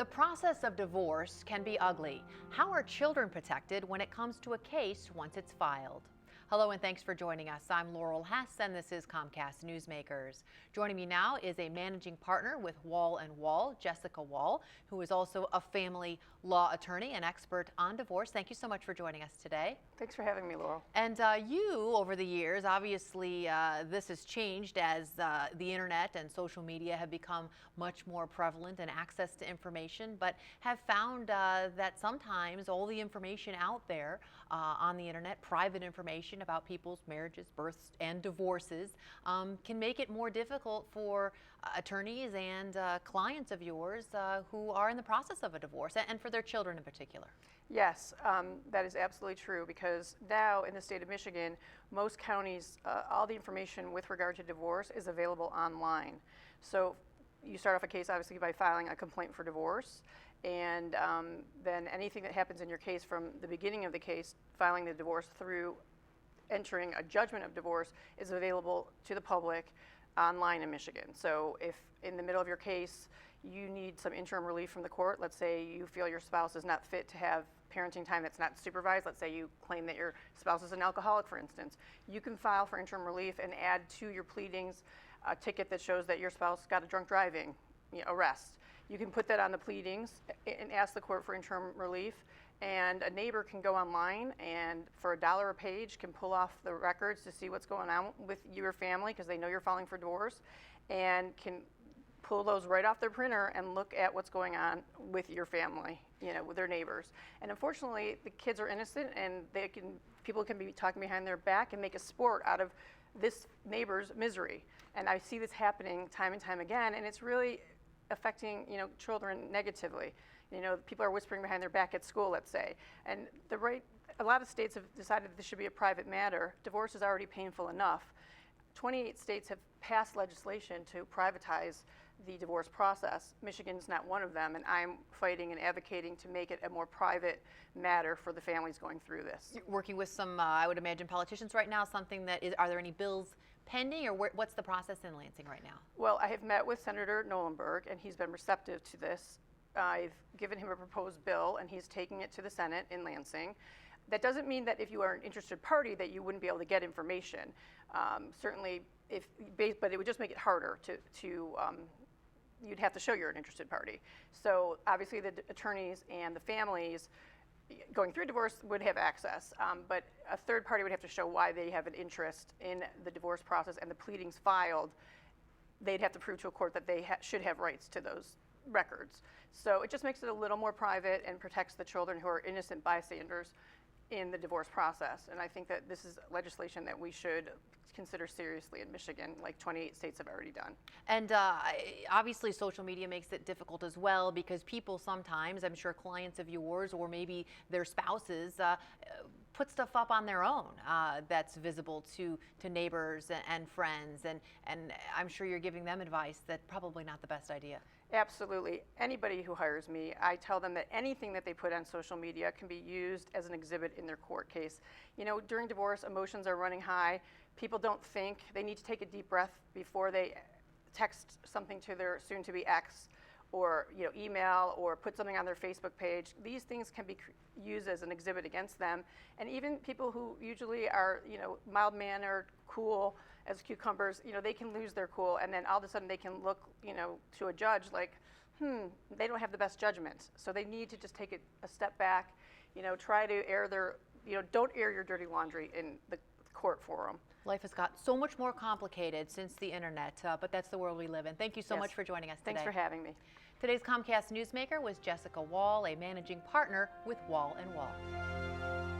The process of divorce can be ugly. How are children protected when it comes to a case once it's filed? Hello and thanks for joining us. I'm Laurel Hess and this is COMCAST Newsmakers. Joining me now is a managing partner with Woll & Woll, Jessica Woll, who is also a family law attorney and expert on divorce. Thank you so much for joining us today. Thanks for having me, Laurel. And you, over the years, obviously this has changed as the internet and social media have become much more prevalent and access to information, but have found that sometimes all the information out there on the internet, private information about people's marriages, births, and divorces, can make it more difficult for attorneys and clients of yours who are in the process of a divorce, and for their children in particular. Yes, that is absolutely true, because now in the state of Michigan, most counties, all the information with regard to divorce is available online. So you start off a case obviously by filing a complaint for divorce, and then anything that happens in your case from the beginning of the case, filing the divorce through entering a judgment of divorce, is available to the public online in Michigan. So if in the middle of your case you need some interim relief from the court, let's say you feel your spouse is not fit to have parenting time that's not supervised, let's say you claim that your spouse is an alcoholic, for instance, you can file for interim relief and add to your pleadings a ticket that shows that your spouse got a drunk driving arrest. You can put that on the pleadings and ask the court for interim relief, and a neighbor can go online and for $1 a page can pull off the records to see what's going on with your family, because they know you're filing for divorce, and can pull those right off their printer and look at what's going on with your family, with their neighbors. And unfortunately, the kids are innocent, and people can be talking behind their back and make a sport out of this neighbor's misery. And I see this happening time and time again, and it's really affecting children negatively. People are whispering behind their back at school, let's say, and a lot of states have decided that this should be a private matter. Divorce is already painful enough. 28 states have passed legislation to privatize the divorce process. Michigan's not one of them, and I'm fighting and advocating to make it a more private matter for the families going through this. You're working with some, I would imagine, politicians right now. Are there any bills pending, or what's the process in Lansing right now? Well, I have met with Senator Nolenberg, and he's been receptive to this. I've given him a proposed bill, and he's taking it to the Senate in Lansing. That doesn't mean that if you are an interested party that you wouldn't be able to get information. Certainly, but it would just make it harder you'd have to show you're an interested party. So obviously the attorneys and the families going through divorce would have access, but a third party would have to show why they have an interest in the divorce process and the pleadings filed. They'd have to prove to a court that they should have rights to those records. So it just makes it a little more private and protects the children who are innocent bystanders in the divorce process. And I think that this is legislation that we should consider seriously in Michigan, like 28 states have already done. And obviously social media makes it difficult as well, because people sometimes, I'm sure clients of yours or maybe their spouses, put stuff up on their own that's visible to neighbors and friends, and I'm sure you're giving them advice that's probably not the best idea. Absolutely. Anybody who hires me, I tell them that anything that they put on social media can be used as an exhibit in their court case. During divorce, emotions are running high. People don't think. They need to take a deep breath before they text something to their soon-to-be ex, or email, or put something on their Facebook page. These things can be used as an exhibit against them. And even people who usually are mild-mannered, cool as cucumbers, they can lose their cool, and then all of a sudden they can look to a judge like, they don't have the best judgment. So they need to just take a step back, try to air their, don't air your dirty laundry in the court forum. Life has got so much more complicated since the internet, but that's the world we live in. Thank you so much for joining us today. Thanks for having me. Today's COMCAST Newsmaker was Jessica Woll, a managing partner with Woll & Woll.